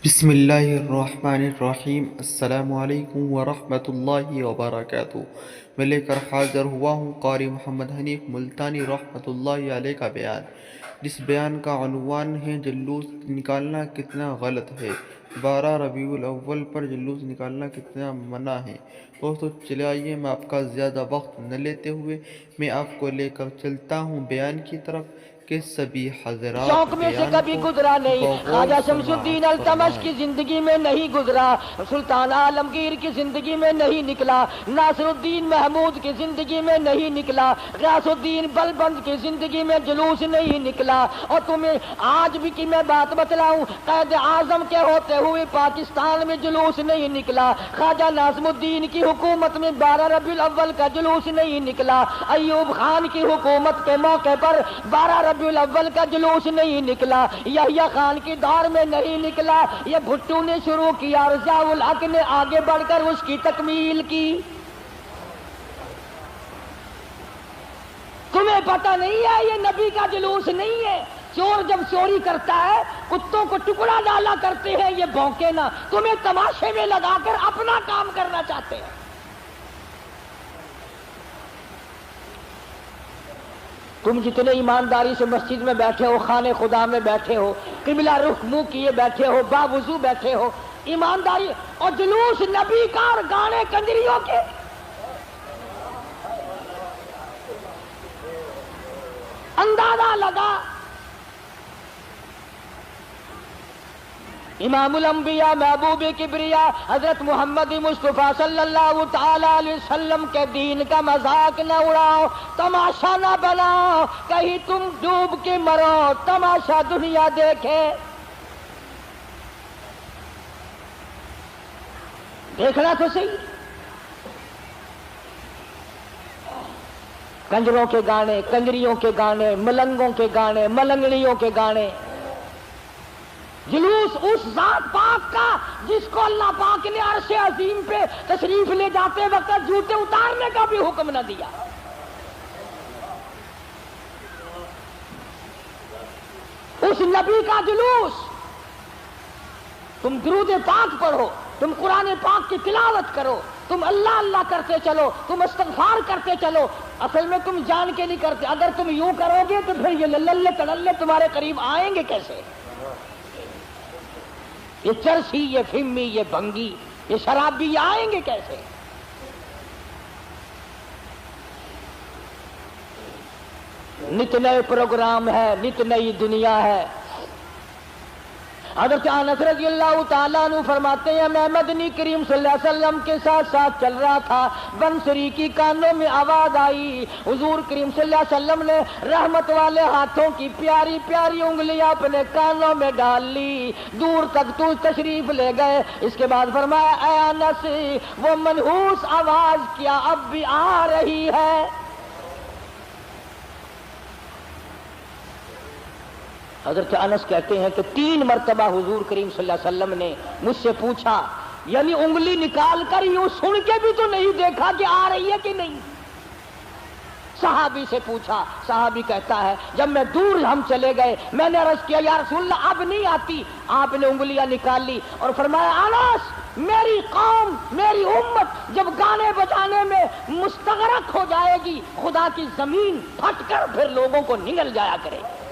بسم اللہ الرحمن الرحیم۔ السلام علیکم ورحمۃ اللہ وبرکاتہ۔ میں لے کر حاضر ہوا ہوں قاری محمد حنیف ملتانی رحمۃ اللہ علیہ کا بیان، جس بیان کا عنوان ہے جلوس نکالنا کتنا غلط ہے۔ 12 ربیع الاول پر جلوس نکالنا کتنا منع ہے۔ دوستو چلے آئیے، میں آپ کا زیادہ وقت نہ لیتے ہوئے میں آپ کو لے کر چلتا ہوں بیان کی طرف کہ سبھی حضرات چوک میں سے بیان کبھی کو گزرا نہیں، بغور خواجہ شمس الدین سماعت التمش کی فرمائیں۔ زندگی میں نہیں گزرا، سلطان عالمگیر کی زندگی میں نہیں نکلا، ناصر الدین محمود کی زندگی میں نہیں نکلا، غیاث الدین بلبند کی زندگی میں جلوس نہیں نکلا۔ اور تمہیں آج بھی کی میں بات بتلاؤں، قائد اعظم کے ہوتے ہوئے پاکستان میں جلوس نہیں نکلا، خواجہ ناظم الدین کی حکومت میں 12 ربیع الاول کا جلوس نہیں نکلا، ایوب خان کی حکومت کے موقع پر 12 ربیع الاول کا جلوس نہیں نکلا، یحییٰ خان کی دور میں نہیں نکلا، یہ بھٹو نے شروع کیا اور ضیاء الحق نے آگے بڑھ کر اس کی تکمیل کی۔ تمہیں پتہ نہیں ہے یہ نبی کا جلوس نہیں ہے۔ چور جب چوری کرتا ہے کتوں کو ٹکڑا ڈالا کرتے ہیں، یہ بھونکے نہ، تمہیں تماشے میں لگا کر اپنا کام کرنا چاہتے ہیں۔ تم جتنے ایمانداری سے مسجد میں بیٹھے ہو، خانے خدا میں بیٹھے ہو، قبلہ رخ منہ کیے بیٹھے ہو، باوضو بیٹھے ہو، ایمانداری، اور جلوس نبی کا اور گانے کنجریوں کے، اندازہ لگا۔ امام الانبیاء محبوب کبریا حضرت محمد مصطفیٰ صلی اللہ تعالی علیہ وسلم کے دین کا مذاق نہ اڑاؤ، تماشا نہ بناؤ، کہیں تم ڈوب کے مرو، تماشا دنیا دیکھے۔ دیکھنا تو صحیح، کنجروں کے گانے، کنجریوں کے گانے، ملنگوں کے گانے، ملنگڑیوں کے گانے، جلوس اس ذات پاک کا جس کو اللہ پاک نے عرش عظیم پہ تشریف لے جاتے وقت جوتے اتارنے کا بھی حکم نہ دیا۔ اس نبی کا جلوس، تم درود پاک پڑھو، تم قرآن پاک کی تلاوت کرو، تم اللہ اللہ کرتے چلو، تم استغفار کرتے چلو، اصل میں تم جان کے نہیں کرتے۔ اگر تم یوں کرو گے تو پھر یہ للے تڑلے تمہارے قریب آئیں گے کیسے؟ یہ چرسی، یہ فمی، یہ بھنگی، یہ شرابی آئیں گے کیسے؟ نت نئے پروگرام ہے، نت نئی دنیا ہے۔ حضرت انس رضی اللہ تعالیٰ عنہ فرماتے ہیں میں مدنی کریم صلی اللہ علیہ وسلم کے ساتھ ساتھ چل رہا تھا، بنسری کی کانوں میں آواز آئی، حضور کریم صلی اللہ علیہ وسلم نے رحمت والے ہاتھوں کی پیاری پیاری انگلیاں اپنے کانوں میں ڈال لی، دور تک تو تشریف لے گئے۔ اس کے بعد فرمایا اے انس، وہ منحوس آواز کیا اب بھی آ رہی ہے؟ حضرت انس کہتے ہیں کہ 3 مرتبہ حضور کریم صلی اللہ علیہ وسلم نے مجھ سے پوچھا، یعنی انگلی نکال کر یوں سن کے بھی تو نہیں دیکھا کہ آ رہی ہے کہ نہیں۔ صحابی سے پوچھا، صحابی کہتا ہے جب میں دور ہم چلے گئے میں نے عرض کیا یا رسول اللہ اب نہیں آتی، آپ نے انگلیاں نکال لی اور فرمایا انس، میری قوم، میری امت جب گانے بجانے میں مستغرق ہو جائے گی، خدا کی زمین پھٹ کر پھر لوگوں کو نگل جایا کرے گی۔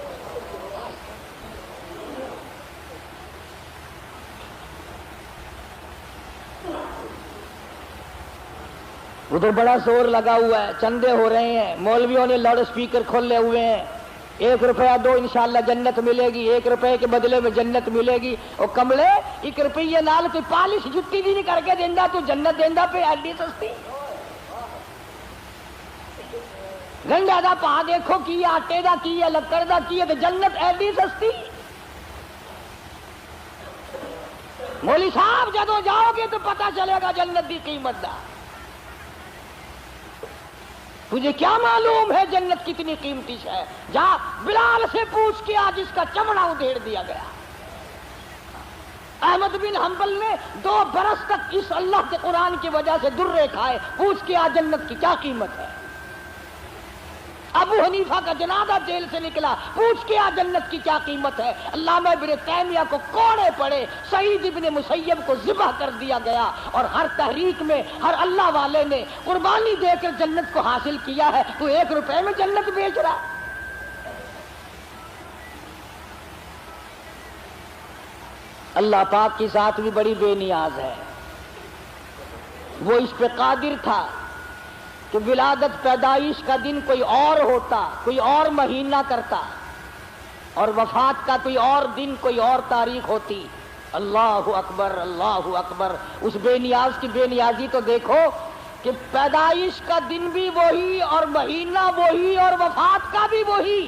ادھر بڑا زور لگا ہوا ہے، چندے ہو رہے ہیں، مولویوں نے لاؤڈ اسپیکر کھولے ہوئے ہیں، 1 روپیہ دو انشاءاللہ جنت ملے گی، 1 روپے کے بدلے میں جنت ملے گی۔ اور کملے 1 روپیے نال کوئی پالش جتی بھی نہیں کر کے دینا تو جنت دینا پہ ایڈی سستی۔ گنڈا دا پا دیکھو کی آٹے دا کی ہے، لکڑ دا کی ہے، تو جنت ایڈی سستی۔ مولوی صاحب جدو جاؤ گے تو پتہ چلے گا جنت دی قیمت دا۔ تجھے کیا معلوم ہے جنت کتنی قیمتی ہے؟ جا بلال سے پوچھ کے آج اس کا چمڑا ادھیڑ دیا گیا۔ احمد بن حنبل نے 2 برس تک اس اللہ کے قرآن کی وجہ سے درے کھائے، پوچھ کے آج جنت کی کیا قیمت ہے؟ ابو حنیفہ کا جنازہ جیل سے نکلا، پوچھ کیا جنت کی کیا قیمت ہے؟ علامہ ابن تیمیہ کو کوڑے پڑے، سعید ابن مسیب کو ذبح کر دیا گیا، اور ہر تحریک میں ہر اللہ والے نے قربانی دے کر جنت کو حاصل کیا ہے، تو 1 روپے میں جنت بیچ رہا۔ اللہ پاک کی ذات بھی بڑی بے نیاز ہے، وہ اس پہ قادر تھا کہ ولادت پیدائش کا دن کوئی اور ہوتا، کوئی اور مہینہ کرتا، اور وفات کا کوئی اور دن، کوئی اور تاریخ ہوتی۔ اللہ اکبر، اللہ اکبر۔ اس بے نیاز کی بے نیازی تو دیکھو کہ پیدائش کا دن بھی وہی، اور مہینہ وہی، اور وفات کا بھی وہی۔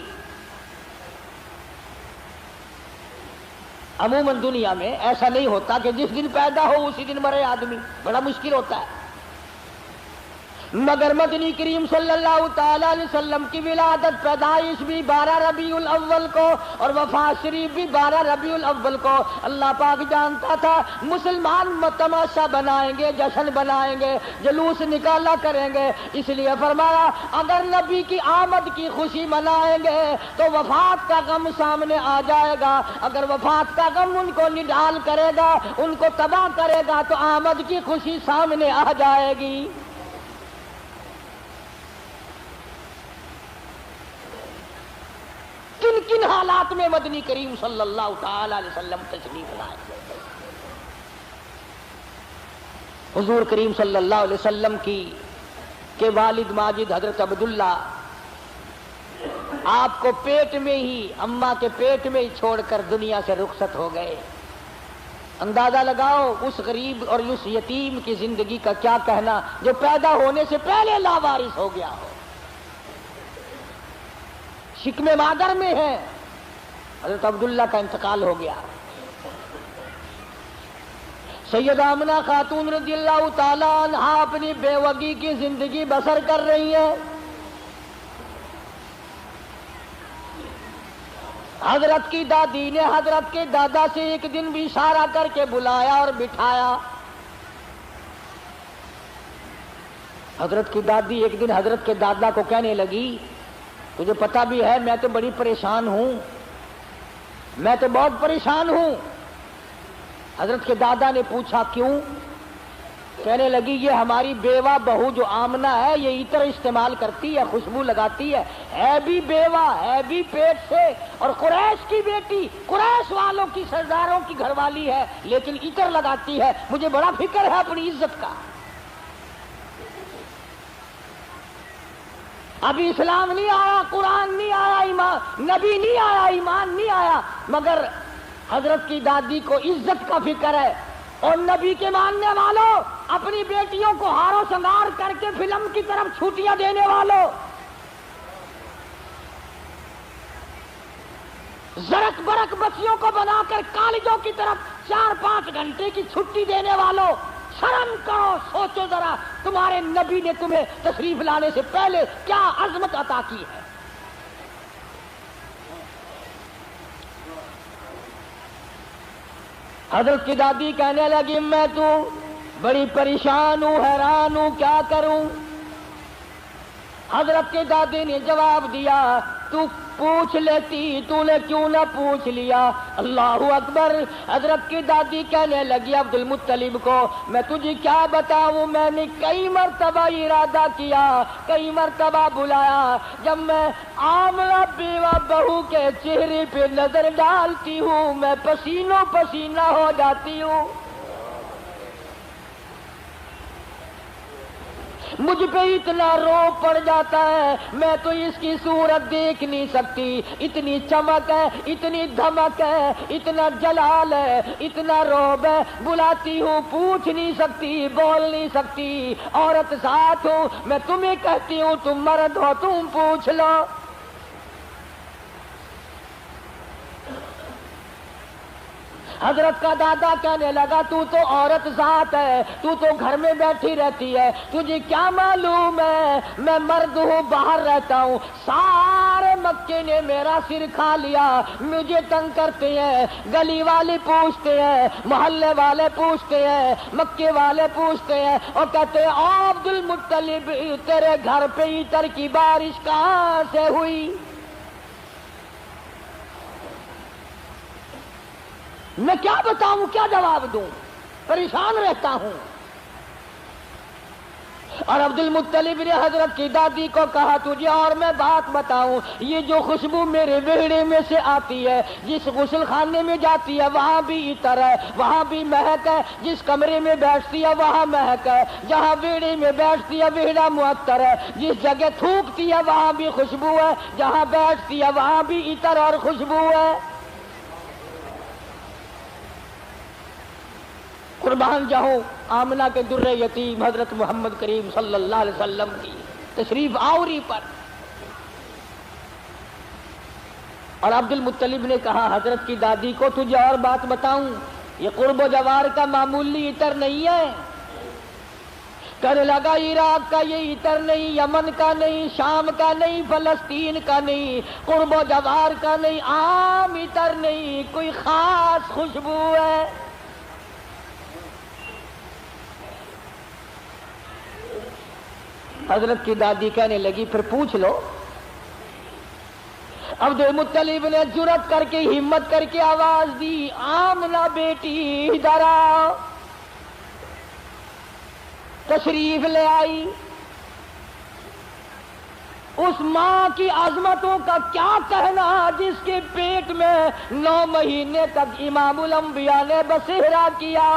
عموماً دنیا میں ایسا نہیں ہوتا کہ جس دن پیدا ہو اسی دن مرے آدمی، بڑا مشکل ہوتا ہے، مگر مدنی کریم صلی اللہ تعالی علیہ وسلم کی ولادت پیدائش بھی 12 ربیع الاول کو اور وفات شریف بھی 12 ربیع الاول کو۔ اللہ پاک جانتا تھا مسلمان تماشا بنائیں گے، جشن بنائیں گے، جلوس نکالا کریں گے، اس لیے فرمایا اگر نبی کی آمد کی خوشی منائیں گے تو وفات کا غم سامنے آ جائے گا، اگر وفات کا غم ان کو نڈال کرے گا، ان کو تباہ کرے گا، تو آمد کی خوشی سامنے آ جائے گی۔ کن کن حالات میں مدنی کریم صلی اللہ تعالی علیہ وسلم تشریف لائے؟ حضور کریم صلی اللہ علیہ وسلم کے والد ماجد حضرت عبداللہ آپ کو پیٹ میں ہی، اماں کے پیٹ میں ہی چھوڑ کر دنیا سے رخصت ہو گئے۔ اندازہ لگاؤ اس غریب اور اس یتیم کی زندگی کا کیا کہنا جو پیدا ہونے سے پہلے لاوارث ہو گیا ہو، شکم مادر میں ہے۔ حضرت عبداللہ کا انتقال ہو گیا۔ سیدہ آمنہ خاتون رضی اللہ تعالی عنہ اپنی بیوگی کی زندگی بسر کر رہی ہیں۔ حضرت کی دادی نے حضرت کے دادا سے ایک دن بھی اشارہ کر کے بلایا اور بٹھایا۔ حضرت کی دادی ایک دن حضرت کے دادا کو کہنے لگی تجھے پتہ بھی ہے میں تو بڑی پریشان ہوں، میں تو بہت پریشان ہوں۔ حضرت کے دادا نے پوچھا کیوں؟ کہنے لگی یہ ہماری بیوہ بہو جو آمنہ ہے یہ عطر استعمال کرتی ہے، خوشبو لگاتی ہے بھی بیوہ، ہے بھی پیٹ سے، اور قریش کی بیٹی، قریش والوں کی سرداروں کی گھر والی ہے، لیکن عطر لگاتی ہے، مجھے بڑا فکر ہے اپنی عزت کا۔ ابھی اسلام نہیں آیا، قرآن نہیں آیا، ایمان نبی نہیں آیا، ایمان نہیں آیا، مگر حضرت کی دادی کو عزت کا فکر ہے۔ اور نبی کے ماننے والوں، اپنی بیٹیوں کو ہار و سنگار کر کے فلم کی طرف چھٹیاں دینے والوں، زرک برک بچیوں کو بنا کر کالجوں کی طرف 4-5 گھنٹے کی چھٹی دینے والوں، شرم کرو، سوچو ذرا تمہارے نبی نے تمہیں تشریف لانے سے پہلے کیا عظمت عطا کی ہے۔ حضرت کی دادی کہنے لگی میں تو بڑی پریشان ہوں، حیران ہوں، کیا کروں؟ حضرت کے دادی نے جواب دیا تو پوچھ لیتی، تو نے کیوں نہ پوچھ لیا؟ اللہ اکبر۔ حضرت کی دادی کہنے لگی عبد المطلب کو میں تجھے کیا بتاؤں، میں نے کئی مرتبہ ارادہ کیا، کئی مرتبہ بلایا، جب میں آمنہ بیوہ بہو کے چہرے پہ نظر ڈالتی ہوں میں پسینوں پسینہ ہو جاتی ہوں، مجھ پہ اتنا رو پڑ جاتا ہے، میں تو اس کی صورت دیکھ نہیں سکتی، اتنی چمک ہے، اتنی دھمک ہے، اتنا جلال ہے، اتنا روب ہے، بلاتی ہوں پوچھ نہیں سکتی، بول نہیں سکتی، عورت ساتھ ہوں، میں تمہیں کہتی ہوں تم مرد ہو تم پوچھ لو۔ حضرت کا دادا کہنے لگا تو عورت ذات ہے، تو گھر میں بیٹھی رہتی ہے، تجھے کیا معلوم ہے میں مرد ہوں، باہر رہتا ہوں، سارے مکے نے میرا سر کھا لیا، مجھے تنگ کرتے ہیں، گلی والے پوچھتے ہیں، محلے والے پوچھتے ہیں، مکے والے پوچھتے ہیں اور کہتے ہیں عبد المطلب تیرے گھر پہ عطر کی بارش کہاں سے ہوئی؟ میں کیا بتاؤں، کیا جواب دوں، پریشان رہتا ہوں۔ اور عبد المطلب نے حضرت کی دادی کو کہا تجھے اور میں بات بتاؤں، یہ جو خوشبو میرے ویڑے میں سے آتی ہے، جس غسل خانے میں جاتی ہے وہاں بھی عطر ہے، وہاں بھی مہک ہے، جس کمرے میں بیٹھتی ہے وہاں مہک ہے، جہاں ویڑے میں بیٹھتی ہے ویڑا معطر ہے، جس جگہ تھوکتی ہے وہاں بھی خوشبو ہے، جہاں بیٹھتی ہے وہاں بھی عطر اور خوشبو ہے۔ قربان جاؤں آمنہ کے در یتیم حضرت محمد کریم صلی اللہ علیہ وسلم کی تشریف آوری پر۔ اور عبد المطلب نے کہا حضرت کی دادی کو تجھے اور بات بتاؤں، یہ قرب و جوار کا معمولی عطر نہیں ہے۔ کہنے لگا عراق کا یہ عطر نہیں، یمن کا نہیں، شام کا نہیں، فلسطین کا نہیں، قرب و جوار کا نہیں، عام عطر نہیں، کوئی خاص خوشبو ہے۔ حضرت کی دادی کہنے لگی پھر پوچھ لو۔ عبد المطلب نے جرأت کر کے ہمت کر کے آواز دی آمنہ بیٹی ادھر آؤ۔ تشریف لے آئی۔ اس ماں کی عظمتوں کا کیا کہنا جس کے پیٹ میں 9 مہینے تک امام الانبیاء نے بسیرا کیا۔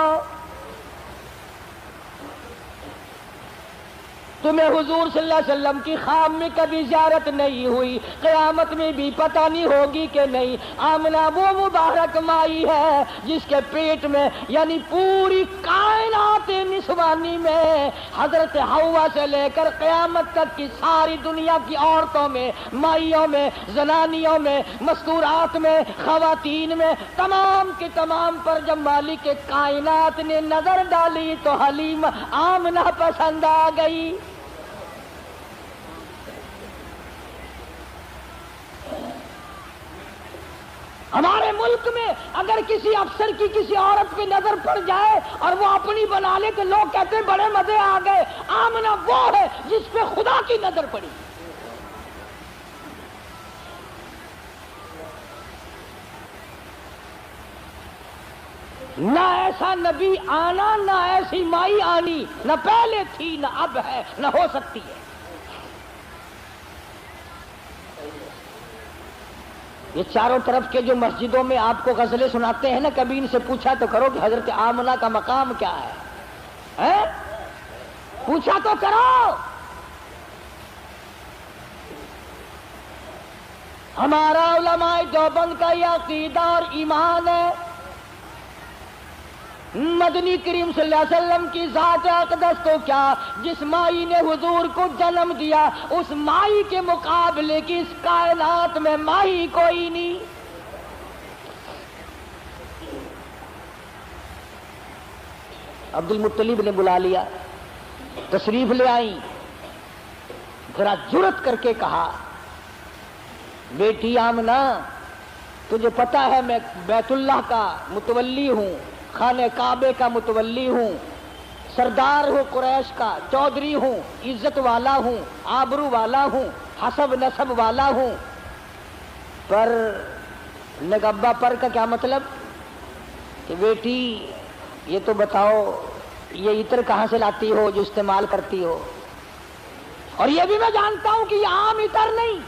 تمہیں حضور صلی اللہ علیہ وسلم کی خواب میں کبھی زیارت نہیں ہوئی، قیامت میں بھی پتہ نہیں ہوگی کہ نہیں۔ آمنہ وہ مبارک مائی ہے جس کے پیٹ میں یعنی پوری کائنات نسوانی میں حضرت حوا سے لے کر قیامت تک کی ساری دنیا کی عورتوں میں، مائیوں میں، زنانیوں میں، مستورات میں، خواتین میں، تمام کے تمام پر جب مالک کائنات نے نظر ڈالی تو حلیم آمنہ پسند آ گئی۔ ہمارے ملک میں اگر کسی افسر کی کسی عورت پہ نظر پڑ جائے اور وہ اپنی بنا لے تو لوگ کہتے ہیں بڑے مزے آ گئے۔ آمنہ وہ ہے جس پہ خدا کی نظر پڑی۔ نہ ایسا نبی آنا، نہ ایسی مائی آنی، نہ پہلے تھی نہ اب ہے نہ ہو سکتی ہے۔ یہ چاروں طرف کے جو مسجدوں میں آپ کو غزلیں سناتے ہیں نا، کبھی ان سے پوچھا تو کرو کہ حضرت آمنہ کا مقام کیا ہے؟ پوچھا تو کرو۔ ہمارا علماء دیوبند کا یہ عقیدہ اور ایمان ہے، مدنی کریم صلی اللہ علیہ وسلم کی ذات اقدس تو کیا، جس مائی نے حضور کو جنم دیا اس مائی کے مقابلے کی اس کائنات میں مائی کوئی نہیں۔ عبد المطلب نے بلا لیا، تشریف لے آئی، ذرا جرأت کر کے کہا بیٹی آمنہ تجھے پتا ہے میں بیت اللہ کا متولی ہوں، خانہ کعبے کا متولی ہوں، سردار ہوں قریش کا، چودھری ہوں، عزت والا ہوں، آبرو والا ہوں، حسب نسب والا ہوں، پر نگبا پر کا کیا مطلب کہ بیٹی یہ تو بتاؤ یہ عطر کہاں سے لاتی ہو جو استعمال کرتی ہو؟ اور یہ بھی میں جانتا ہوں کہ یہ عام عطر نہیں۔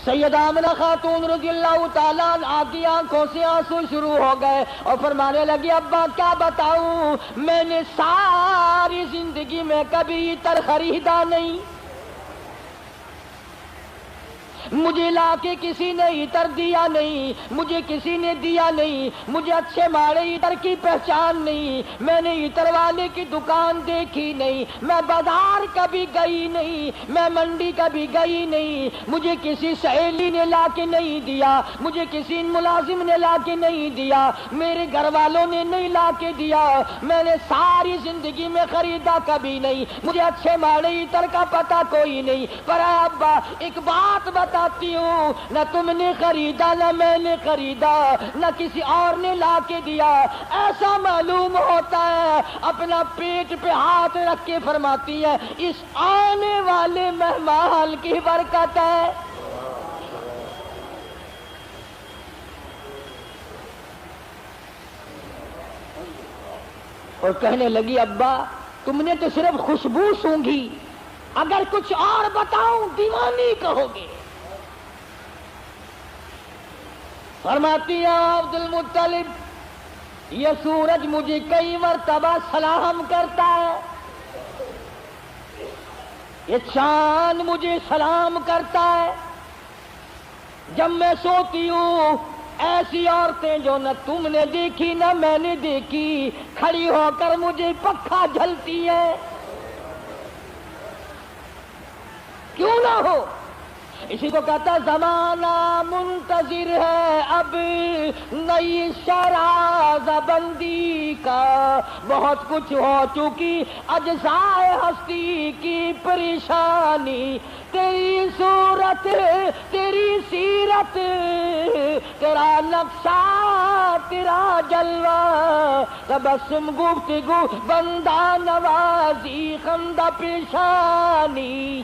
سیدہ آمنہ خاتون رضی اللہ تعالیٰ عنہا کی آنکھوں سے آنسو شروع ہو گئے اور فرمانے لگی ابا کیا بتاؤں، میں نے ساری زندگی میں کبھی عطر خریدا نہیں، مجھے لا کے کسی نے عطر دیا نہیں، مجھے کسی نے دیا نہیں، مجھے اچھے ماڑے عطر کی پہچان نہیں، میں نے عطر والے کی دکان دیکھی نہیں، میں بازار کبھی گئی نہیں، میں منڈی کبھی گئی نہیں، مجھے کسی سہیلی نے لا کے نہیں دیا، مجھے کسی ملازم نے لا کے نہیں دیا، میرے گھر والوں نے نہیں لا کے دیا، میں نے ساری زندگی میں خریدا کبھی نہیں، مجھے اچھے ماڑے عطر کا پتہ کوئی نہیں، پر اے ابا ایک بات بتاتی ہوں، نہ تم نے خریدا نہ میں نے خریدا نہ کسی اور نے لا کے دیا، ایسا معلوم ہوتا ہے اپنا پیٹ پہ ہاتھ رکھ کے فرماتی ہے اس آنے والے مہمان کی برکت ہے۔ اور کہنے لگی ابا تم نے تو صرف خوشبو سونگھی، اگر کچھ اور بتاؤں دیوانی کہو گے۔ فرماتی ہے عبد المطلب یہ سورج مجھے کئی مرتبہ سلام کرتا ہے، یہ چاند مجھے سلام کرتا ہے، جب میں سوتی ہوں ایسی عورتیں جو نہ تم نے دیکھی نہ میں نے دیکھی کھڑی ہو کر مجھے پکھا جھلتی ہے، کیوں نہ ہو؟ اسی کو کہتا زمانہ منتظر ہے اب نئی شراز بندی کا، بہت کچھ ہو چکی اجزائے ہستی کی پریشانی، تیری صورت تیری سیرت تیرا نقشہ تیرا جلوہ، تبسم گفتگو بندہ نوازی خندہ پیشانی۔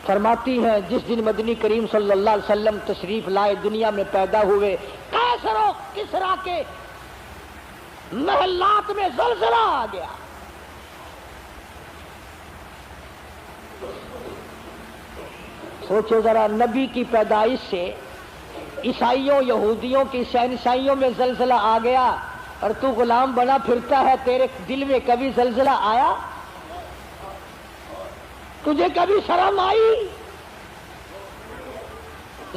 فرماتی ہیں جس دن مدنی کریم صلی اللہ علیہ وسلم تشریف لائے دنیا میں پیدا ہوئے، قیصر و کسریٰ کے محلات میں زلزلہ آ گیا، سوچو ذرا نبی کی پیدائش سے عیسائیوں یہودیوں کی شہنشاہیوں میں زلزلہ آ گیا اور تو غلام بنا پھرتا ہے، تیرے دل میں کبھی زلزلہ آیا؟ تجھے کبھی شرم آئی؟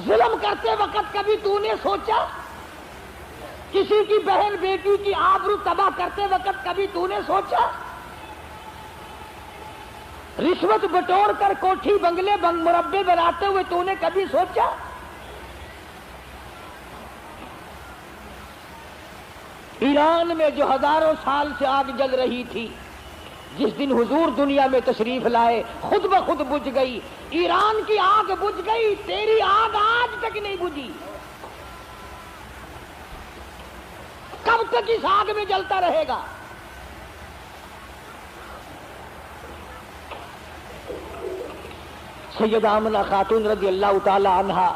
ظلم کرتے وقت کبھی تو نے سوچا؟ کسی کی بہن بیٹی کی آبرو تباہ کرتے وقت کبھی تو نے سوچا؟ رشوت بٹور کر کوٹھی بنگلے مربے بناتے ہوئے تو نے کبھی سوچا؟ ایران میں جو ہزاروں سال سے آگ جل رہی تھی، جس دن حضور دنیا میں تشریف لائے خود بخود بجھ گئی، ایران کی آگ بجھ گئی، تیری آگ آج تک نہیں بجھی، کب تک اس آگ میں جلتا رہے گا؟ سیدہ آمنہ خاتون رضی اللہ تعالی عنہا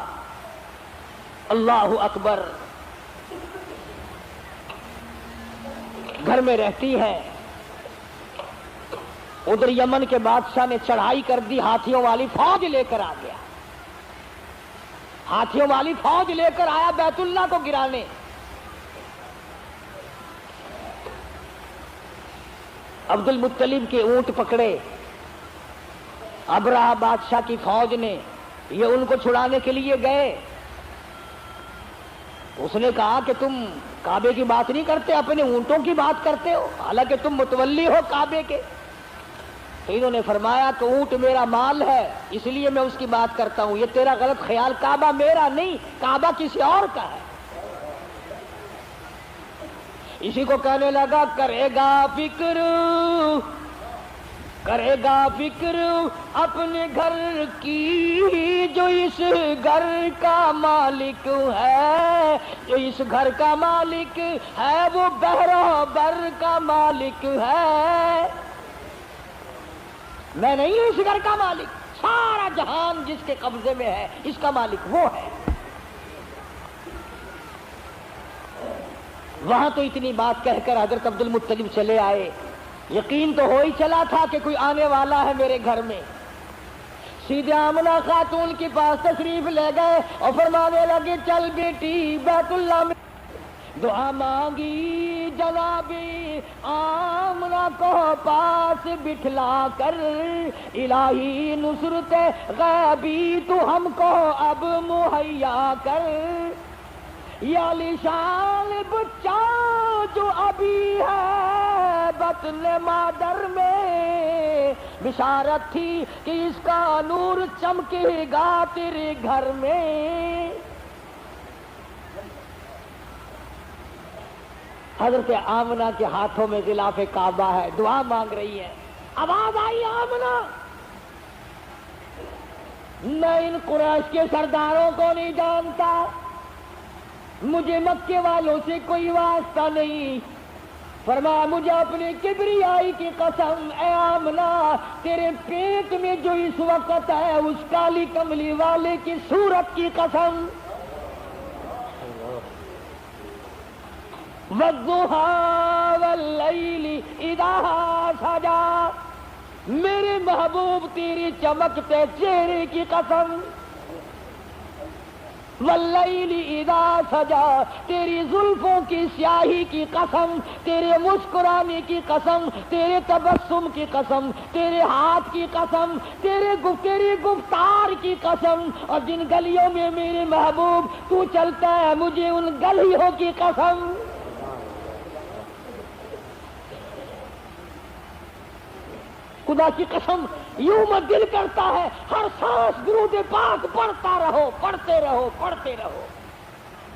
اللہ اکبر گھر میں رہتی ہیں، ادھر یمن کے بادشاہ نے چڑھائی کر دی، ہاتھیوں والی فوج لے کر آ گیا، ہاتھیوں والی فوج لے کر آیا بیت اللہ کو گرانے، عبد المطلب کے اونٹ پکڑے، ابرہہ بادشاہ کی فوج نے، یہ ان کو چھڑانے کے لیے گئے، اس نے کہا کہ تم کعبے کی بات نہیں کرتے، اپنے اونٹوں کی بات کرتے ہو، حالانکہ تم متولی ہو کعبے کے۔ انہوں نے فرمایا کہ اونٹ میرا مال ہے اس لیے میں اس کی بات کرتا ہوں، یہ تیرا غلط خیال، کعبہ میرا نہیں، کعبہ کسی اور کا ہے۔ اسی کو کہنے لگا کرے گا فکر اپنے گھر کی، جو اس گھر کا مالک ہے، جو اس گھر کا مالک ہے وہ بحر و بر کا مالک ہے، میں نہیں ہوں اس گھر کا مالک، سارا جہان جس کے قبضے میں ہے اس کا مالک وہ ہے۔ وہاں تو اتنی بات کہہ کر حضرت عبد المطلب چلے آئے، یقین تو ہو ہی چلا تھا کہ کوئی آنے والا ہے میرے گھر میں، سیدھے آمنہ خاتون کے پاس تشریف لے گئے اور فرمانے لگے چل بیٹی بیت اللہ میں دعا مانگی جنابی آمنہ کو پاس بٹھلا کر، الہی نصرت غیبی تو ہم کو اب مہیا کر، یا لشان بچہ جو ابھی ہے بطن مادر میں، بشارت تھی کہ اس کا نور چمکے گا تیرے گھر میں۔ حضرت آمنہ کے ہاتھوں میں غلاف کعبہ ہے، دعا مانگ رہی ہے، آواز آئی آمنہ، میں ان قریش کے سرداروں کو نہیں جانتا، مجھے مکے والوں سے کوئی واسطہ نہیں، فرمایا مجھے اپنے کبریائی کی قسم اے آمنہ، تیرے پیٹ میں جو اس وقت ہے اس کالی کملی والے کی صورت کی قسم، وَالضُّحَىٰ وَاللَّيْلِ إِذَا سَجَىٰ، میرے محبوب تیری چمکتے چہرے کی قسم، وَاللَّيْلِ إِذَا سَجَىٰ، تیری زلفوں کی سیاہی کی قسم، تیرے مسکرانے کی قسم، تیرے تبسم کی قسم، تیرے ہاتھ کی قسم، تیری گفتار کی قسم، اور جن گلیوں میں میرے محبوب تو چلتا ہے مجھے ان گلیوں کی قسم۔ خدا کی قسم یوں میں دل کرتا ہے ہر سانس درود پاک پڑھتا رہو، پڑھتے رہو، پڑھتے رہو،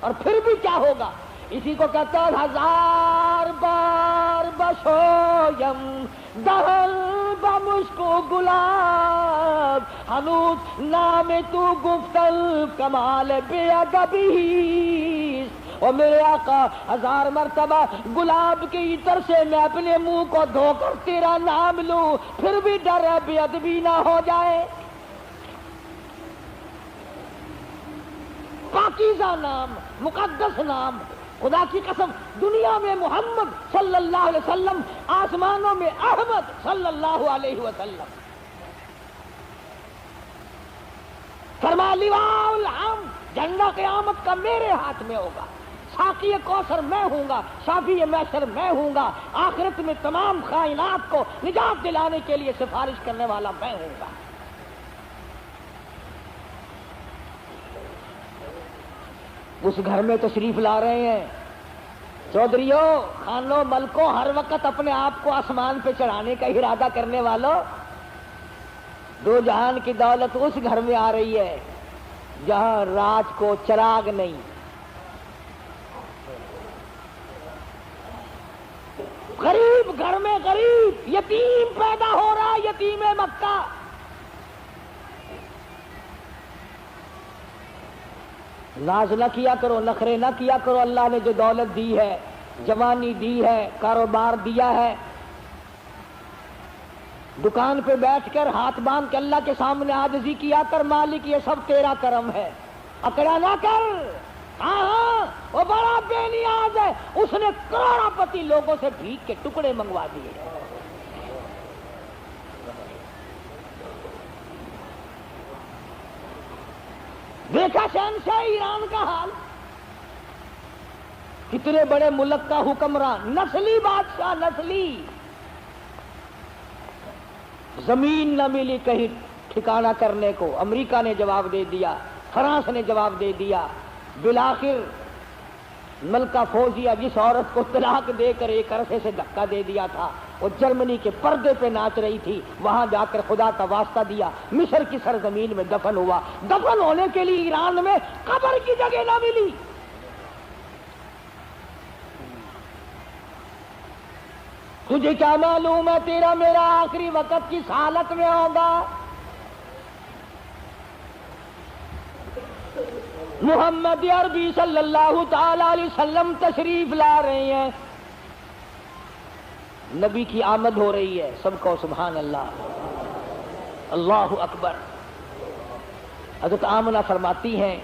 اور پھر بھی کیا ہوگا؟ اسی کو کہتا ہے ہزار بار بشویم دہل بمشک و گلاب، ہنوز نام تو گفتل کمال بے ادبی، اور میرے آقا ہزار مرتبہ گلاب کے عطر سے میں اپنے منہ کو دھو کر تیرا نام لوں، پھر بھی ڈر ہے بے ادبی نہ ہو جائے۔ پاکیزہ نام، مقدس نام، خدا کی قسم دنیا میں محمد صلی اللہ علیہ وسلم، آسمانوں میں احمد صلی اللہ علیہ وسلم۔ فرمایا لواء الحمد، جھنڈا قیامت کا میرے ہاتھ میں ہوگا، ساقی کوثر میں ہوں گا، شافی محشر میں ہوں گا، آخرت میں تمام کائنات کو نجات دلانے کے لیے سفارش کرنے والا میں ہوں گا۔ اس گھر میں تشریف لا رہے ہیں چودھریوں، خانوں، ملکوں، ہر وقت اپنے آپ کو آسمان پہ چڑھانے کا ارادہ کرنے والوں، دو جہان کی دولت اس گھر میں آ رہی ہے جہاں رات کو چراغ نہیں، غریب گھر میں غریب یتیم پیدا ہو رہا، یتیم مکہ۔ ناز نہ کیا کرو، نخرے نہ کیا کرو، اللہ نے جو دولت دی ہے، جوانی دی ہے، کاروبار دیا ہے، دکان پہ بیٹھ کر ہاتھ باندھ کے اللہ کے سامنے عاجزی کیا کر، مالک یہ سب تیرا کرم ہے، اکڑا نہ کر۔ ہاں وہ بڑا بے نیاز ہے، اس نے کروڑا پتی لوگوں سے بھیک کے ٹکڑے منگوا دیے۔ دیکھا شہنشاہ ایران کا حال، کتنے بڑے ملک کا حکمران، نسلی بادشاہ، نسلی، زمین نہ ملی کہیں ٹھکانہ کرنے کو، امریکہ نے جواب دے دیا، فرانس نے جواب دے دیا، بالآخر ملکہ فوزیہ جس عورت کو طلاق دے کر ایک عرصے سے دھکا دے دیا تھا، وہ جرمنی کے پردے پہ ناچ رہی تھی، وہاں جا کر خدا کا واسطہ دیا، مصر کی سرزمین میں دفن ہوا، دفن ہونے کے لیے ایران میں قبر کی جگہ نہ ملی۔ تجھے کیا معلوم ہے تیرا میرا آخری وقت کس حالت میں ہوگا؟ محمد عربی صلی اللہ تعالی علیہ وسلم تشریف لا رہے ہیں، نبی کی آمد ہو رہی ہے، سب کو سبحان اللہ، اللہ اکبر۔ حضرت آمنہ فرماتی ہیں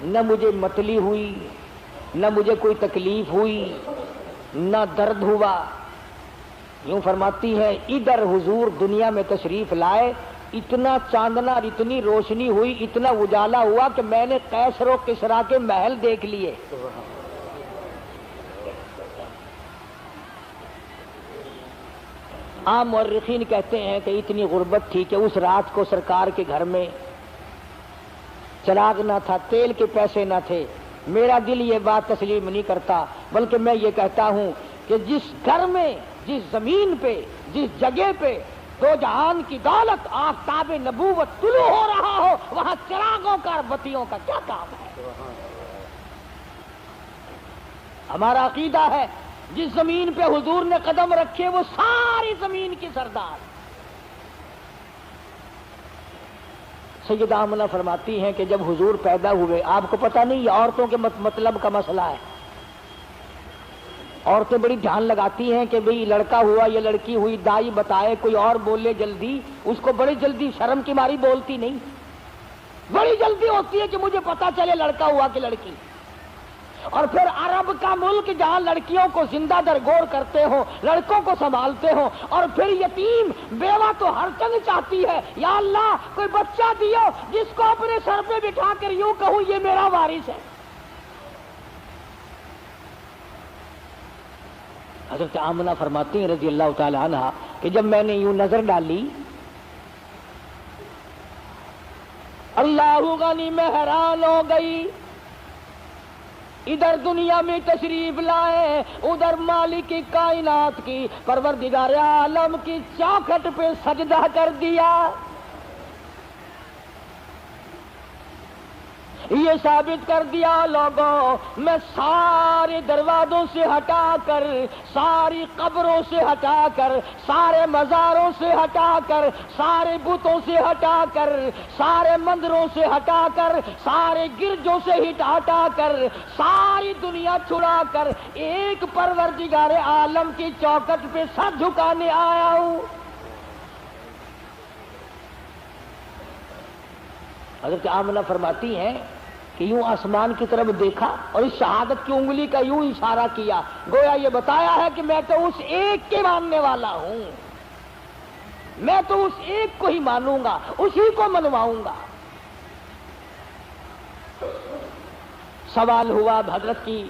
نہ مجھے متلی ہوئی، نہ مجھے کوئی تکلیف ہوئی، نہ درد ہوا، یوں فرماتی ہے ادھر حضور دنیا میں تشریف لائے، اتنا چاندنا اور اتنی روشنی ہوئی، اتنا اجالا ہوا کہ میں نے قیصر و کسریٰ کے محل دیکھ لیے۔ عام مورخین کہتے ہیں کہ اتنی غربت تھی کہ اس رات کو سرکار کے گھر میں چراغ نہ تھا، تیل کے پیسے نہ تھے۔ میرا دل یہ بات تسلیم نہیں کرتا، بلکہ میں یہ کہتا ہوں کہ جس گھر میں، جس زمین پہ، جس جگہ پہ دو جہان کی دولت آفتاب نبوت طلوع ہو رہا ہو، وہاں چراغوں کا اور بتیوں کا کیا کام ہے؟ ہمارا عقیدہ ہے جس زمین پہ حضور نے قدم رکھے وہ ساری زمین کی سردار۔ سیدہ آمنہ فرماتی ہیں کہ جب حضور پیدا ہوئے، آپ کو پتہ نہیں یہ عورتوں کے مطلب کا مسئلہ ہے، عورتیں بڑی دھیان لگاتی ہیں کہ بھئی لڑکا ہوا یا لڑکی ہوئی، دائی بتائے، کوئی اور بولے جلدی، اس کو بڑی جلدی شرم کی ماری بولتی نہیں، بڑی جلدی ہوتی ہے کہ مجھے پتا چلے لڑکا ہوا کہ لڑکی۔ اور پھر عرب کا ملک جہاں لڑکیوں کو زندہ درگور کرتے ہو، لڑکوں کو سنبھالتے ہو، اور پھر یتیم بیوہ تو ہر چنگ چاہتی ہے، یا اللہ کوئی بچہ دیو جس کو اپنے سر پہ بٹھا کر یوں کہوں یہ میرا وارث ہے۔ حضرت آمنہ فرماتی ہیں رضی اللہ تعالی عنہ کہ جب میں نے یوں نظر ڈالی، اللہ غنی میں حیران ہو گئی، ادھر دنیا میں تشریف لائے، ادھر مالک کی کائنات کی پروردگار عالم کی چوکھٹ پہ سجدہ کر دیا۔ یہ ثابت کر دیا لوگوں، میں سارے دروازوں سے ہٹا کر، ساری قبروں سے ہٹا کر، سارے مزاروں سے ہٹا کر، سارے بتوں سے ہٹا کر، سارے مندروں سے ہٹا کر، سارے گرجوں سے ہٹا کر، ساری دنیا چھڑا کر ایک پروردگار عالم کی چوکٹ پہ سر جھکانے آیا ہوں۔ حضرت آمنہ فرماتی ہیں کہ یوں آسمان کی طرف دیکھا اور اس شہادت کی انگلی کا یوں اشارہ کیا، گویا یہ بتایا ہے کہ میں تو اس ایک کے ماننے والا ہوں، میں تو اس ایک کو ہی مانوں گا، اسی کو منواؤں گا۔ سوال ہوا حضرت کی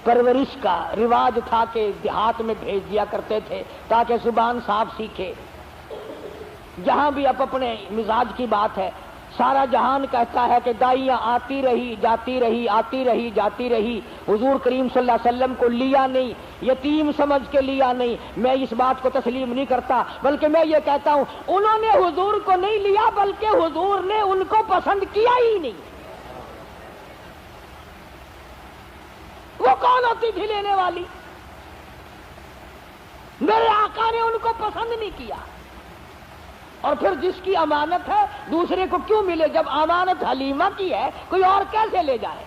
پرورش کا، رواج تھا کہ دیہات میں بھیج دیا کرتے تھے تاکہ زبان صاف سیکھے۔ جہاں بھی اب اپنے مزاج کی بات ہے، سارا جہان کہتا ہے کہ دائیاں آتی رہی جاتی رہی، آتی رہی جاتی رہی، حضور کریم صلی اللہ علیہ وسلم کو لیا نہیں، یتیم سمجھ کے لیا نہیں۔ میں اس بات کو تسلیم نہیں کرتا، بلکہ میں یہ کہتا ہوں انہوں نے حضور کو نہیں لیا، بلکہ حضور نے ان کو پسند کیا ہی نہیں۔ وہ کون ہوتی تھی لینے والی؟ میرے آقا نے ان کو پسند نہیں کیا۔ اور پھر جس کی امانت ہے دوسرے کو کیوں ملے؟ جب امانت حلیمہ کی ہے کوئی اور کیسے لے جائے؟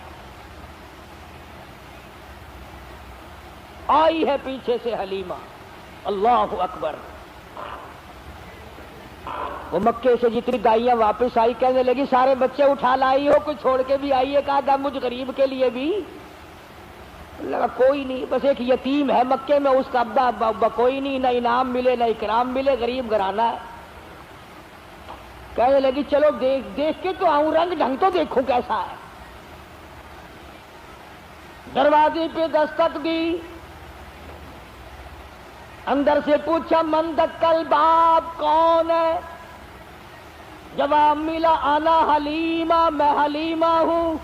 آئی ہے پیچھے سے حلیمہ، اللہ اکبر۔ وہ مکے سے جتنی دائیاں واپس آئی کہنے لگی سارے بچے اٹھا لائی ہو، کوئی چھوڑ کے بھی آئی ہے؟ کہا تھا مجھ غریب کے لیے بھی لگا کوئی نہیں، بس ایک یتیم ہے مکے میں، اس کا ابا کوئی نہیں، نہ انعام ملے نہ اکرام ملے، غریب گھرانہ ہے۔ کہنے لگی چلو دیکھ کے تو آؤں، رنگ ڈھنگ تو دیکھوں کیسا ہے۔ دروازے پہ دستک دی، اندر سے پوچھا من دکل باب، کون ہے؟ جواب ملا انا حلیمہ، میں حلیمہ ہوں۔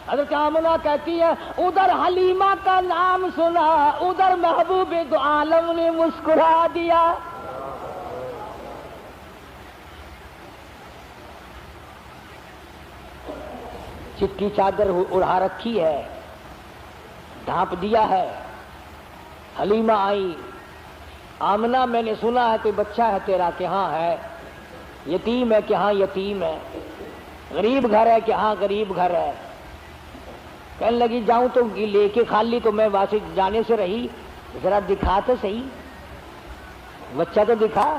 حضرت آمنہ کہتی ہے ادھر حلیمہ کا نام سنا، ادھر محبوب دو عالم نے مسکرا دیا۔ چٹی چادر اڑا رکھی ہے، ڈھانپ دیا ہے۔ حلیمہ آئی، آمنہ میں نے سنا ہے کوئی بچہ ہے تیرا؟ کہ ہاں ہے۔ یتیم ہے؟ کہ ہاں یتیم ہے۔ غریب گھر ہے؟ کہ ہاں غریب گھر ہے۔ کہنے لگی جاؤں تو لے کے خالی تو میں واسطے جانے سے رہی، ذرا دکھا تو صحیح، بچہ تو دکھا۔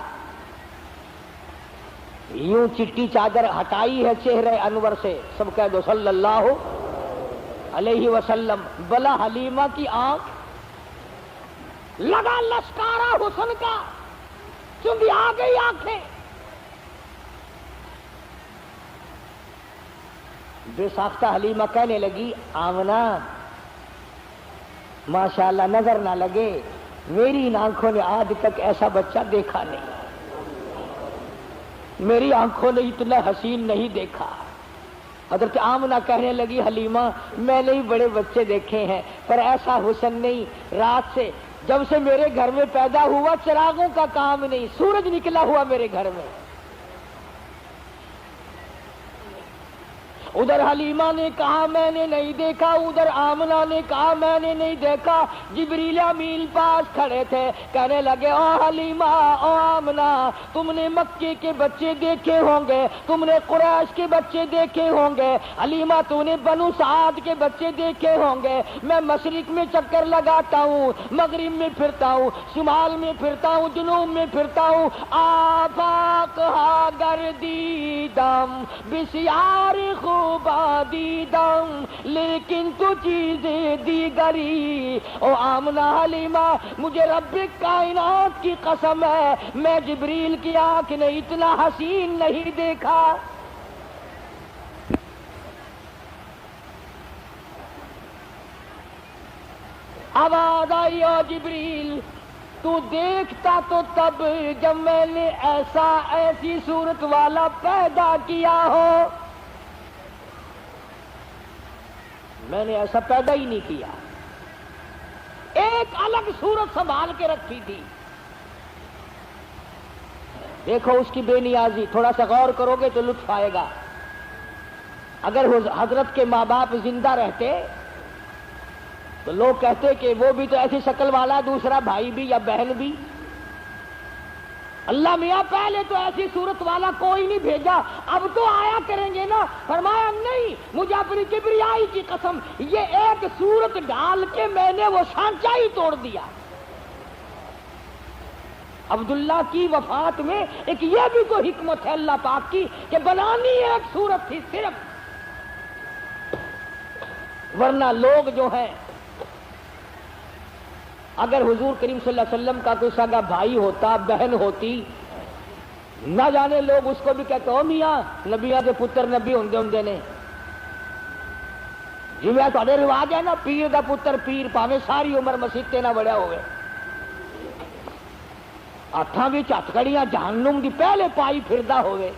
یوں چٹی چادر ہٹائی ہے چہرے انور سے، سب کہہ دو صلی اللہ علیہ وسلم۔ بلا حلیمہ کی آنکھ لگا لشکارا حسن کا، چونکہ آ گئی آنکھیں۔ بے ساختہ حلیمہ کہنے لگی آمنہ ماشاءاللہ نظر نہ لگے، میری ان آنکھوں نے آج تک ایسا بچہ دیکھا نہیں، میری آنکھوں نے اتنا حسین نہیں دیکھا۔ حضرت آمنہ کہنے لگی حلیمہ میں نے بڑے بچے دیکھے ہیں پر ایسا حسن نہیں، رات سے جب سے میرے گھر میں پیدا ہوا چراغوں کا کام نہیں، سورج نکلا ہوا میرے گھر میں۔ ادھر حلیمہ نے کہا میں نے نہیں دیکھا، ادھر آمنہ نے کہا میں نے نہیں دیکھا۔ جبریل امین پاس کھڑے تھے، کہنے لگے او حلیمہ او آمنہ تم نے مکے کے بچے دیکھے ہوں گے، تم نے قریش کے بچے دیکھے ہوں گے، حلیمہ تو نے بنو سعد کے بچے دیکھے ہوں گے۔ میں مشرق میں چکر لگاتا ہوں، مغرب میں پھرتا ہوں، شمال میں پھرتا ہوں، جنوب میں پھرتا ہوں، آفاق ہا گردیدم بسیار خوبا دیدم لیکن تو چیزیں دیگری۔ او آمنہ حلیمہ مجھے رب کائنات کی قسم ہے میں جبریل کی آنکھ نے اتنا حسین نہیں دیکھا۔ آواز آئی او جبریل تو دیکھتا تو تب جب میں نے ایسی صورت والا پیدا کیا ہو، میں نے ایسا پیدا ہی نہیں کیا، ایک الگ صورت سنبھال کے رکھی تھی۔ دیکھو اس کی بے نیازی، تھوڑا سا غور کرو گے تو لطف آئے گا۔ اگر حضرت کے ماں باپ زندہ رہتے تو لوگ کہتے کہ وہ بھی تو ایسی شکل والا دوسرا بھائی بھی یا بہن بھی۔ اللہ میاں پہلے تو ایسی صورت والا کوئی نہیں بھیجا، اب تو آیا کریں گے نا۔ فرمایا نہیں، مجھے اپنی کبریائی کی قسم یہ ایک صورت ڈال کے میں نے وہ سانچہ ہی توڑ دیا۔ عبداللہ کی وفات میں ایک یہ بھی تو حکمت ہے اللہ پاک کی کہ بنانی ایک صورت تھی صرف، ورنہ لوگ جو ہیں اگر حضور کریم صلی اللہ علیہ وسلم کا کوئی سگا بھائی ہوتا بہن ہوتی، نہ جانے لوگ اس کو بھی کہتے ہو میاں نبیاں کے پتر نبی ہوندے نے جی، میں تھوڑے رواج ہے نا پیر دا پتر پیر پاویں ساری عمر مسیتے نہ بڑھیا ہوئے، ہاتھاں وچ ہتھکڑیاں جہنم دی پہلے پائی پھردا ہوئے،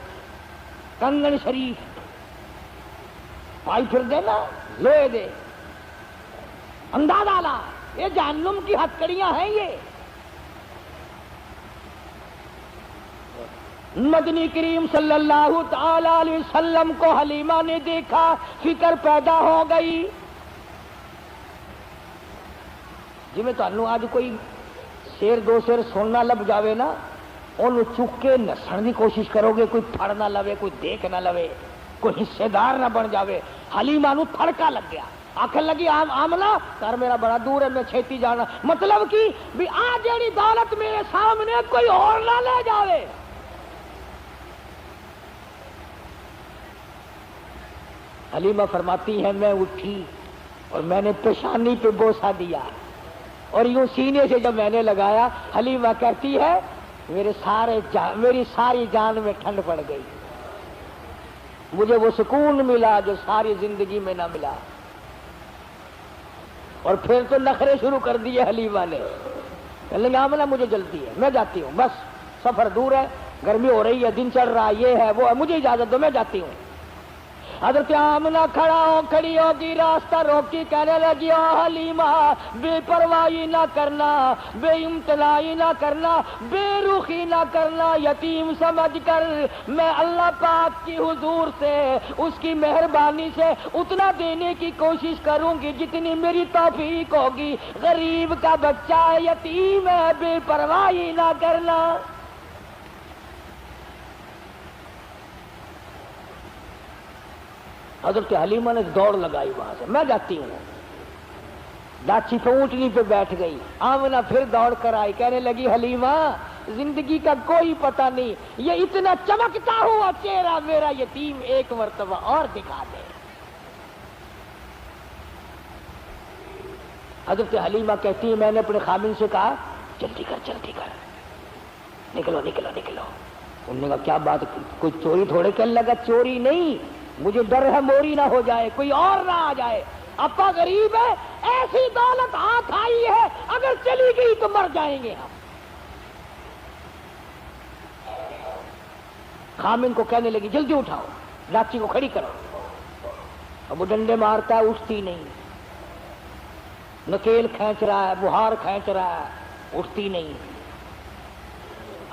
کنگن شریف پائی پھردے نا لوہے دے، اندازہ لا یہ جہنم کی ہتھکڑیاں ہیں۔ یہ مدنی کریم صلی اللہ تعالی علیہ وسلم کو حلیمہ نے دیکھا، فکر پیدا ہو گئی۔ جی میں تانوں آج کوئی شیر دو شیر سننا لب جاوے نا، انہوں چک کے نسن کی کوشش کرو گے، کوئی پھڑ نہ لوے، کوئی دیکھ نہ لوے، کوئی حصے دار نہ بن جاوے۔ حلیمہ نو تھڑکا لگ گیا، آخر لگی آمنہ گھر میرا بڑا دور ہے میں چھیتی جانا، مطلب کی بھی آ جیڑی دولت میرے سامنے کوئی اور نہ لے جاوے۔ حلیمہ فرماتی ہے میں اٹھی اور میں نے پیشانی پہ بوسہ دیا اور یوں سینے سے جب میں نے لگایا، حلیمہ کہتی ہے میری ساری جان میں ٹھنڈ پڑ گئی، مجھے وہ سکون ملا جو ساری زندگی میں نہ ملا۔ اور پھر تو نخرے شروع کر دیے حلیمہ نے، کہنے آمنہ مجھے جلدی ہے میں جاتی ہوں، بس سفر دور ہے، گرمی ہو رہی ہے، دن چڑھ رہا ہے، یہ ہے وہ ہے، مجھے اجازت دو میں جاتی ہوں۔ حضرت آمنہ کھڑی ہوگی، راستہ روکی، کہنے لگی او حلیمہ بے پرواہی نہ کرنا، بے امتناعی نہ کرنا، بے رخی نہ کرنا، یتیم سمجھ کر میں اللہ پاک کی حضور سے اس کی مہربانی سے اتنا دینے کی کوشش کروں گی جتنی میری توفیق ہوگی، غریب کا بچہ ہے، یتیم ہے، بے پرواہی نہ کرنا۔ حضرت حلیمہ نے دوڑ لگائی وہاں سے، میں جاتی ہوں، ڈاچی پہ اونٹنی پہ بیٹھ گئی۔ آمنہ پھر دوڑ کر آئی، کہنے لگی حلیمہ زندگی کا کوئی پتہ نہیں، یہ اتنا چمکتا ہوا چہرہ میرا یتیم ایک مرتبہ اور دکھا دے۔ حضرت حلیمہ کہتی ہے میں نے اپنے خامن سے کہا جلدی کر نکلو نکلو نکلو۔ انہوں نے کہا کیا بات، کوئی چوری تھوڑے کرنے لگا؟ چوری نہیں، مجھے ڈر ہے موری نہ ہو جائے، کوئی اور نہ آ جائے، اپا غریب ہے، ایسی دولت ہاتھ آئی ہے اگر چلی گئی تو مر جائیں گے ہم. خامن کو کہنے لگی جلدی اٹھاؤ، لاچی کو کھڑی کرو. اب وہ ڈنڈے مارتا ہے، اٹھتی نہیں. نکیل کھینچ رہا ہے، بہار کھینچ رہا ہے، اٹھتی نہیں.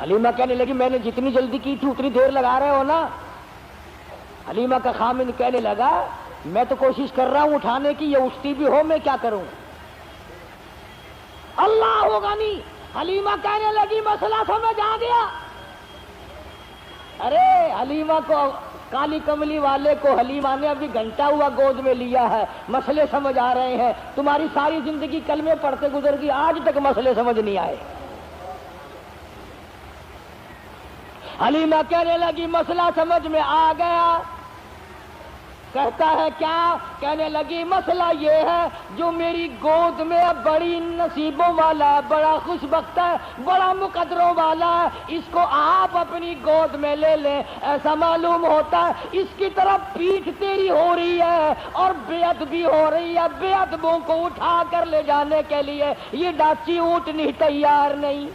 حلیمہ کہنے لگی میں نے جتنی جلدی کی تھی اتنی دیر لگا رہے ہو نا. حلیمہ کا خامن کہنے لگا میں تو کوشش کر رہا ہوں اٹھانے کی، یہ اٹھتی بھی ہو، میں کیا کروں. اللہ ہوگا نہیں. حلیمہ کہنے لگی مسئلہ سمجھ آ گیا. ارے حلیمہ کو، کالی کملی والے کو حلیمہ نے ابھی گھنٹہ ہوا گود میں لیا ہے، مسئلے سمجھ آ رہے ہیں. تمہاری ساری زندگی کلمے پڑھتے گزر گئی، آج تک مسئلے سمجھ نہیں آئے. حلیمہ کہنے لگی مسئلہ سمجھ میں آ گیا. کہتا ہے کیا؟ کہنے لگی مسئلہ یہ ہے جو میری گود میں بڑی نصیبوں والا، بڑا خوش بخت ہے، بڑا مقدروں والا ہے، اس کو آپ اپنی گود میں لے لیں. ایسا معلوم ہوتا ہے اس کی طرف پیٹھ تیری ہو رہی ہے اور بے ادبی ہو رہی ہے. بے ادبوں کو اٹھا کر لے جانے کے لیے یہ ڈاچی اونٹنی تیار نہیں.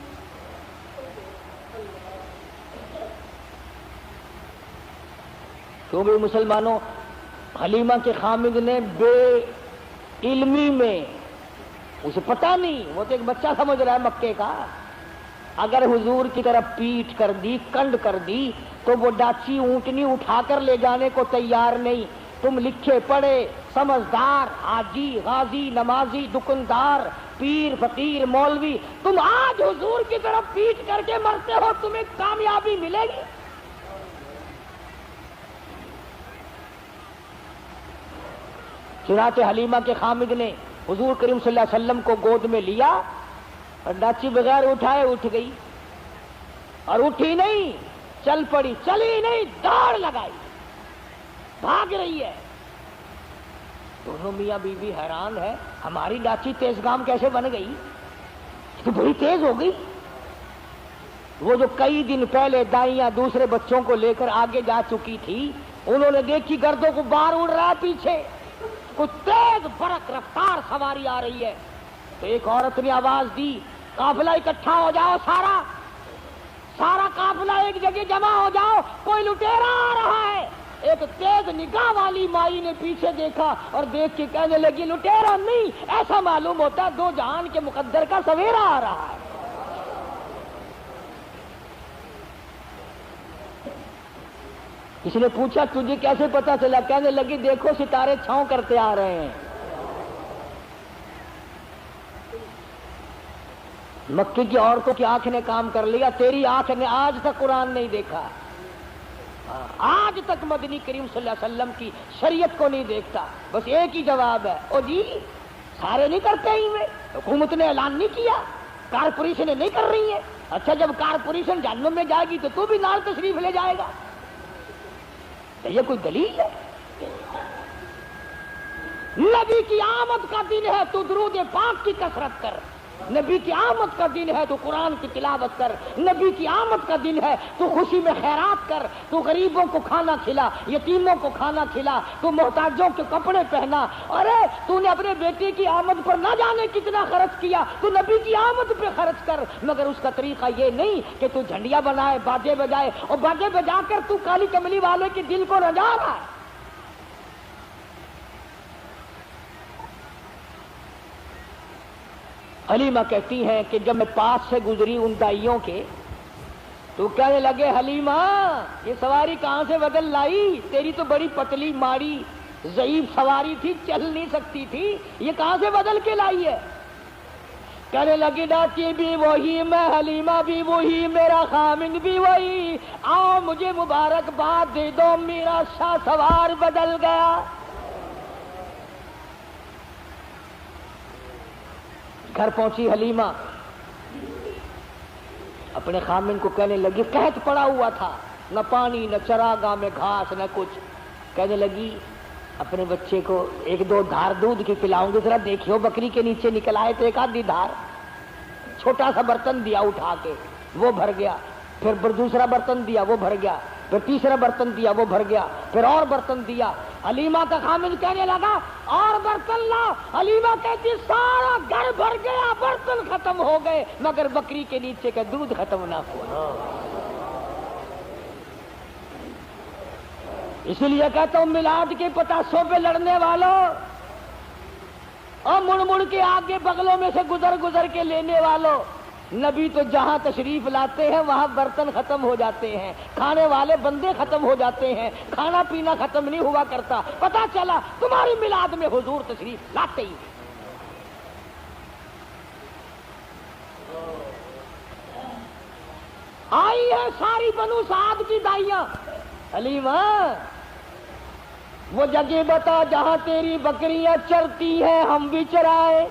کیوں بھی مسلمانوں، حلیمہ کے خامد نے بے علمی میں، اسے پتا نہیں، وہ تو ایک بچہ سمجھ رہا ہے مکے کا، اگر حضور کی طرف پیٹھ کر دی، کنڈ کر دی تو وہ ڈاچی اونٹنی اٹھا کر لے جانے کو تیار نہیں. تم لکھے پڑھے سمجھدار حاجی، غازی، نمازی، دکاندار، پیر، فقیر، مولوی، تم آج حضور کی طرف پیٹھ کر کے مرتے ہو، تمہیں کامیابی ملے گی؟ چنانچہ حلیمہ کے خامد نے حضور کریم صلی اللہ علیہ وسلم کو گود میں لیا اور ڈاچی بغیر اٹھائے اٹھ گئی. اور اٹھی نہیں، چل پڑی، چلی نہیں، دوڑ لگائی، بھاگ رہی ہے. دونوں میاں بیوی حیران ہے، ہماری ڈاچی تیز گام کیسے بن گئی؟ تو بڑی تیز ہو گئی. وہ جو کئی دن پہلے دائیاں دوسرے بچوں کو لے کر آگے جا چکی تھی، انہوں نے دیکھی گردوں کو بار اڑ رہا پیچھے، کچھ تیز برق رفتار سواری آ رہی ہے. تو ایک عورت نے آواز دی قافلہ اکٹھا ہو جاؤ، سارا قافلہ ایک جگہ جمع ہو جاؤ، کوئی لٹیرا آ رہا ہے. ایک تیز نگاہ والی مائی نے پیچھے دیکھا اور دیکھ کے کہنے لگی لٹیرا نہیں، ایسا معلوم ہوتا ہے دو جہان کے مقدر کا سویرا آ رہا ہے. کسی نے پوچھا تجھے کیسے پتا چلا؟ کہنے لگی دیکھو ستارے چھاؤں کرتے آ رہے ہیں. مکے کی عورتوں کی آنکھ نے کام کر لیا، تیری آنکھ نے آج تک قرآن نہیں دیکھا، آج تک مدنی کریم صلی اللہ علیہ وسلم کی شریعت کو نہیں دیکھتا. بس ایک ہی جواب ہے، او جی سارے نہیں کرتے ہی میں، حکومت نے اعلان نہیں کیا، کارپوریشنیں نہیں کر رہی ہیں. اچھا جب کارپوریشن جہنم میں جائے گی تو تو بھی نال تشریف لے جائے گا؟ یہ کوئی دلیل ہے؟ نبی کی آمد کا دن ہے تو درود پاک کی کثرت کر، نبی کی آمد کا دن ہے تو قرآن کی تلاوت کر، نبی کی آمد کا دن ہے تو خوشی میں خیرات کر، تو غریبوں کو کھانا کھلا، یتیموں کو کھانا کھلا، تو محتاجوں کے کپڑے پہنا. ارے تو نے اپنے بیٹے کی آمد پر نہ جانے کتنا خرچ کیا، تو نبی کی آمد پہ خرچ کر. مگر اس کا طریقہ یہ نہیں کہ تو جھنڈیاں بنائے، باجے بجائے، اور باجے بجا کر تو کالی کملی والے کے دل کو رجا رہا ہے. حلیمہ کہتی ہیں کہ جب میں پاس سے گزری ان دائیوں کے تو کہنے لگے حلیمہ یہ سواری کہاں سے بدل لائی؟ تیری تو بڑی پتلی ماڑی ضعیف سواری تھی، چل نہیں سکتی تھی، یہ کہاں سے بدل کے لائی ہے؟ کہنے لگی ڈاچی بھی وہی، میں حلیمہ بھی وہی، میرا خامن بھی وہی، آؤ مجھے مبارکباد دے دو، میرا شاہ سوار بدل گیا. گھر پہنچی حلیمہ، اپنے خامن کو کہنے لگی قحط پڑا ہوا تھا، نہ پانی نہ چراگاہ میں گھاس نہ کچھ. کہنے لگی اپنے بچے کو ایک دو دھار دودھ کی پلاؤں گی، ذرا دیکھیو بکری کے نیچے نکل آئے تو ایک آدھی دھار. چھوٹا سا برتن دیا اٹھا کے، وہ بھر گیا. پھر دوسرا برتن دیا، وہ بھر گیا. پھر تیسرا برتن دیا وہ بھر گیا، پھر اور برتن دیا۔ حلیمہ کا خامد کہنے لگا اور برتن لا، حلیمہ کہتی سارا گھر بھر گیا، برتن ختم ہو گئے مگر بکری کے نیچے کا دودھ ختم نہ ہوا۔ اسی لیے کہتا ہوں میلاد کے پتاسوں پہ لڑنے والوں اور مڑ مڑ کے آگے بغلوں میں سے گزر گزر کے لینے والوں، نبی تو جہاں تشریف لاتے ہیں وہاں برتن ختم ہو جاتے ہیں، کھانے والے بندے ختم ہو جاتے ہیں، کھانا پینا ختم نہیں ہوا کرتا۔ پتا چلا تمہاری میلاد میں حضور تشریف لاتے ہی۔ آئی ہے ساری بنو سعد کی دائیاں، حلیمہ وہ جگہ بتا جہاں تیری بکریاں چرتی ہیں ہم بھی چرائے،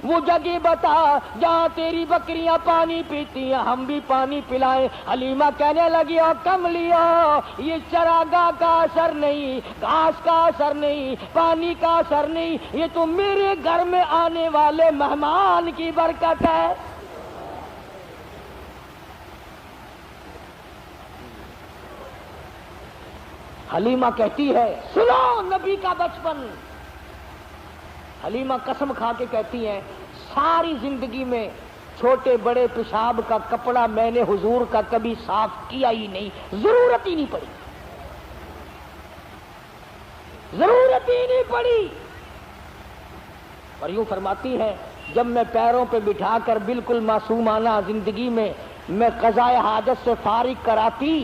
وہ جگہ بتا جہاں تیری بکریاں پانی پیتی ہیں ہم بھی پانی پلائیں۔ حلیمہ کہنے لگی او کملیو یہ چراگاہ کا اثر نہیں، گھاس کا اثر نہیں، پانی کا اثر نہیں، یہ تو میرے گھر میں آنے والے مہمان کی برکت ہے۔ حلیمہ کہتی ہے سنو نبی کا بچپن، حلیمہ قسم کھا کے کہتی ہیں ساری زندگی میں چھوٹے بڑے پیشاب کا کپڑا میں نے حضور کا کبھی صاف کیا ہی نہیں، ضرورت ہی نہیں پڑی، ضرورت ہی نہیں پڑی۔ اور یوں فرماتی ہے جب میں پیروں پہ بٹھا کر بالکل معصومانہ زندگی میں قضائے حاجت سے فارغ کراتی،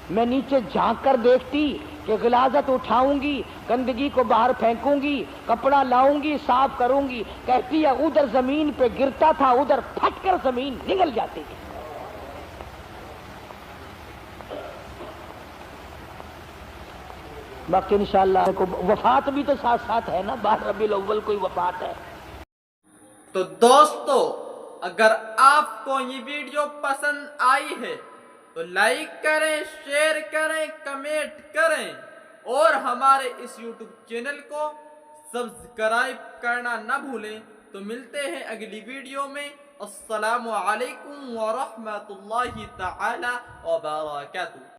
میں نیچے جھانک کر دیکھتی کہ غلاظت اٹھاؤں گی، گندگی کو باہر پھینکوں گی، کپڑا لاؤں گی، صاف کروں گی، کہتی ہے ادھر زمین پہ گرتا تھا ادھر پھٹ کر زمین نگل جاتی تھی۔ باقی انشاءاللہ وفات بھی تو ساتھ ساتھ ہے نا، 12 ربیع الاول کوئی وفات ہے۔ تو دوستو اگر آپ کو یہ ویڈیو پسند آئی ہے تو لائک کریں، شیئر کریں، کمنٹ کریں اور ہمارے اس یوٹیوب چینل کو سبسکرائب کرنا نہ بھولیں۔ تو ملتے ہیں اگلی ویڈیو میں۔ السلام علیکم ورحمۃ اللہ تعالی وبرکاتہ۔